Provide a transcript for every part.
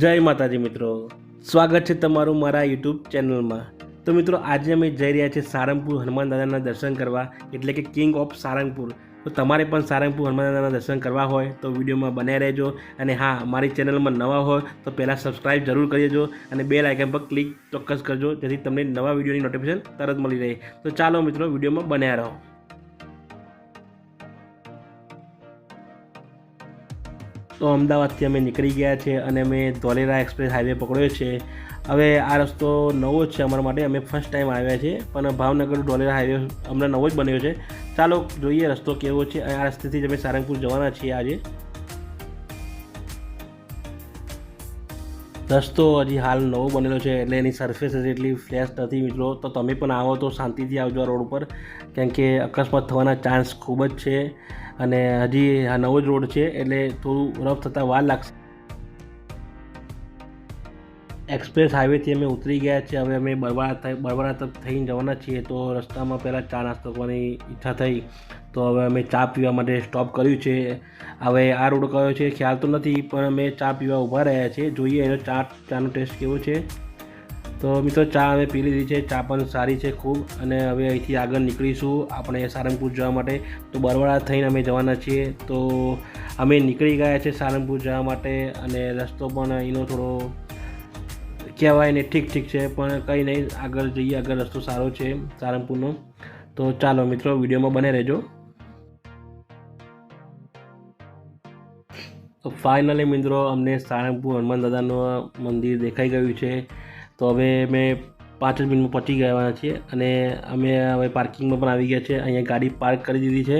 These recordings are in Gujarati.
જય માતાજી મિત્રો, સ્વાગત છે તમારું મારા યુટ્યુબ ચેનલમાં। તો મિત્રો આજે અમે જઈ રહ્યા છીએ સારંગપુર હનુમાન દાદાના દર્શન કરવા, એટલે કે કિંગ ઓફ સારંગપુર। તો તમારે પણ સારંગપુર હનુમાન દાદાના દર્શન કરવા હોય તો વિડીયોમાં બન્યા રહેજો। અને હા, મારી ચેનલમાં નવા હોય તો પહેલાં સબસ્ક્રાઈબ જરૂર કરી દેજો અને બેલ આઇકન પર ક્લિક ચોક્કસ કરજો, જેથી તમને નવા વિડીયોની નોટિફિકેશન તરત મળી રહે। તો ચાલો મિત્રો, વિડીયોમાં બન્યા રહો। તો અમદાવાદથી અમે નીકળી ગયા છે અને અમે ધોલેરા એક્સપ્રેસ હાઈવે પકડ્યો છે। હવે આ રસ્તો નવો જ છે અમારા માટે, અમે ફર્સ્ટ ટાઈમ આવ્યા છે, પણ ભાવનગર ધોલેરા હાઈવે અમને નવો જ બન્યો છે। ચાલો જોઈએ રસ્તો કેવો છે। આ રસ્તેથી જ અમે સારંગપુર જવાના છીએ આજે। રસ્તો હજી હાલ નવો બનેલો છે, એટલે એની સરફેસ હજી એટલી ફ્રેશ નથી મિત્રો। તો તમે પણ આવો તો શાંતિથી આવજો આ રોડ ઉપર, કેમ કે અકસ્માત થવાના ચાન્સ ખૂબ જ છે અને હજી આ નવો જ રોડ છે, એટલે થોડું રફ થતાં વાર લાગશે। એક્સપ્રેસ હાઈવેથી અમે ઉતરી ગયા છીએ। હવે અમે બરવાળા તરફ થઈને જવાના છીએ। તો રસ્તામાં પહેલાં ચા નાસ્તો કરવાની ઈચ્છા થઈ, તો હવે અમે ચા પીવા માટે સ્ટોપ કર્યું છે। હવે આ રોડ કયો છે ખ્યાલ તો નથી, પણ અમે ચા પીવા ઊભા રહ્યા છીએ। જોઈએ એનો ચાનો ટેસ્ટ કેવો છે। તો મિત્રો ચા અમે પી લીધી છે, ચા પણ સારી છે ખૂબ। અને હવે અહીંથી આગળ નીકળીશું આપણે સારંગપુર જવા માટે। તો બરવાળા થઈને અમે જવાના છીએ। તો અમે નીકળી ગયા છે સારંગપુર જવા માટે, અને રસ્તો પણ અહીંનો થોડો કહેવાય ને ઠીક છે, પણ કંઈ નહીં, આગળ જઈએ, આગળ રસ્તો સારો છે સારંગપુરનો। તો ચાલો મિત્રો, વિડીયોમાં બને રહેજો। તો ફાઇનલી મિત્રો અમને સારંગપુર હનુમાન દાદાનું મંદિર દેખાઈ ગયું છે। તો હવે અમે 5 જ મિનિટમાં પહોંચી ગયા છીએ અને અમે હવે પાર્કિંગમાં પણ આવી ગયા છે। અહીંયા ગાડી પાર્ક કરી દીધી છે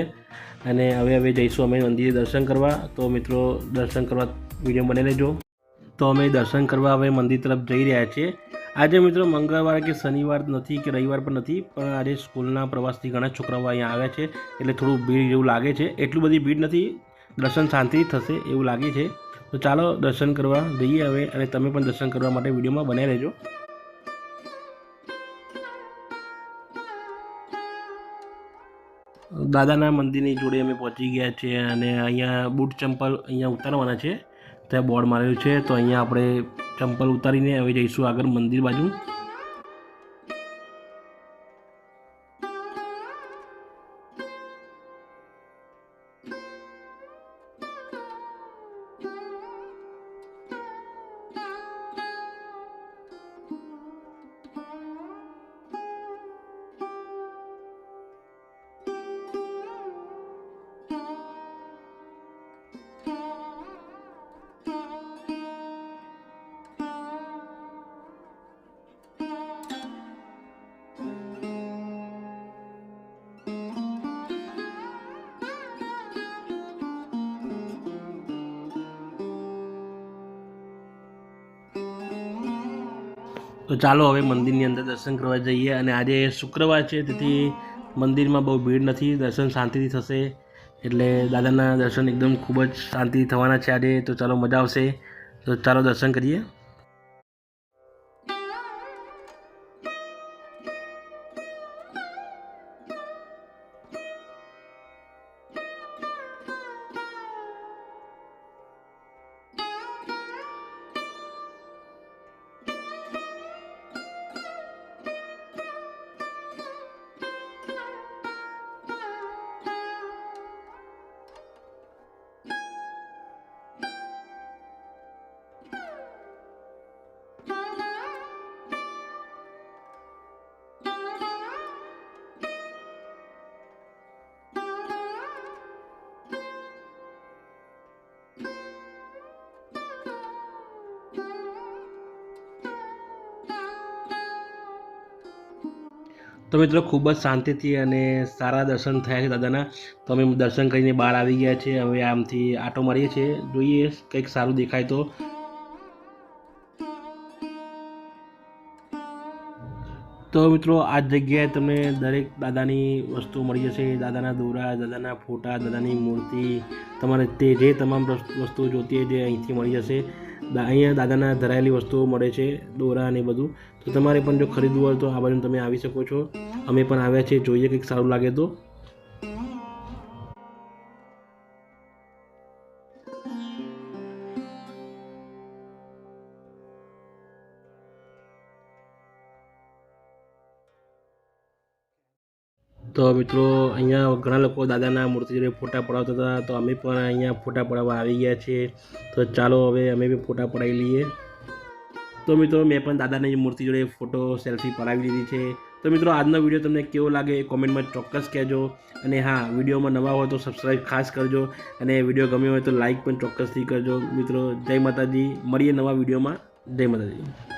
અને હવે જઈશું અમે મંદિરે દર્શન કરવા। તો મિત્રો દર્શન કરવા વિડીયો બને રહેજો। તો અમે દર્શન કરવા હવે મંદિર તરફ જઈ રહ્યા છીએ। આજે મિત્રો મંગળવાર કે શનિવાર નથી કે રવિવાર પણ નથી, પણ આજે સ્કૂલના પ્રવાસથી ઘણા છોકરાઓ અહીંયા આવ્યા છે, એટલે થોડું ભીડ જેવું લાગે છે। એટલું બધી ભીડ નથી, દર્શન શાંતિથી થશે એવું લાગે છે। તો ચાલો દર્શન કરવા જઈએ હવે, અને તમે પણ દર્શન કરવા માટે વિડીયોમાં બન્યા રહેજો। દાદાના મંદિરની જોડે અમે પહોંચી ગયા છીએ અને અહીંયા બૂટ ચંપલ અહીંયા ઉતારવાના છે, ત્યાં બોર્ડ મારેલું છે। તો અહીંયા આપણે ચંપલ ઉતારીને હવે જઈશું આગળ મંદિર બાજુ। તો ચાલો હવે મંદિરની અંદર દર્શન કરવા જઈએ। અને આજે શુક્રવાર છે, તેથી મંદિરમાં બહુ ભીડ નથી, દર્શન શાંતિથી થશે। એટલે દાદાના દર્શન એકદમ ખૂબ જ શાંતિથી થવાના છે આજે। તો ચાલો મજા આવશે। તો ચાલો દર્શન કરીએ। તો મિત્રો ખૂબ જ શાંતિથી અને સારા દર્શન થયા છે દાદાના। તો અમે દર્શન કરીને બહાર આવી ગયા છીએ। હવે આમથી આટો મારીએ છીએ, જોઈએ કંઈક સારું દેખાય તો। તો મિત્રો આ જગ્યાએ તમને દરેક દાદાની વસ્તુ મળી જશે। દાદાના દોરા, દાદાના ફોટા, દાદાની મૂર્તિ, તમારે તે જે તમામ વસ્તુઓ જોતી હોય તે અહીંથી મળી જશે। અહીંયા દાદાના ધરાયેલી વસ્તુઓ મળે છે, દોરા અને બધું। તો તમારે પણ જો ખરીદવું હોય તો આ બાજુ તમે આવી શકો છો। અમે પણ આવ્યા છીએ, જોઈએ કંઈક સારું લાગે તો। તો મિત્રો અહીંયા ઘણા લોકો દાદાના મૂર્તિ જોડે ફોટા પડાવતા હતા, તો અમે પણ અહીંયા ફોટા પડાવવા આવી ગયા છીએ. તો ચાલો હવે અમે બી ફોટા પડાવી લઈએ. તો મિત્રો મેં પણ દાદાની મૂર્તિ જોડે ફોટો સેલ્ફી પડાવી લીધી છે. તો મિત્રો આજનો વિડીયો તમને કેવો લાગે એ કોમેન્ટમાં ચોક્કસ કહેજો. અને હા, વિડીયોમાં નવા હોય તો સબસ્ક્રાઈબ ખાસ કરજો, અને વિડીયો ગમ્યો હોય તો લાઈક પણ ચોક્કસથી કરજો. મિત્રો જય માતાજી, મળીએ નવા વિડીયોમાં. જય માતાજી.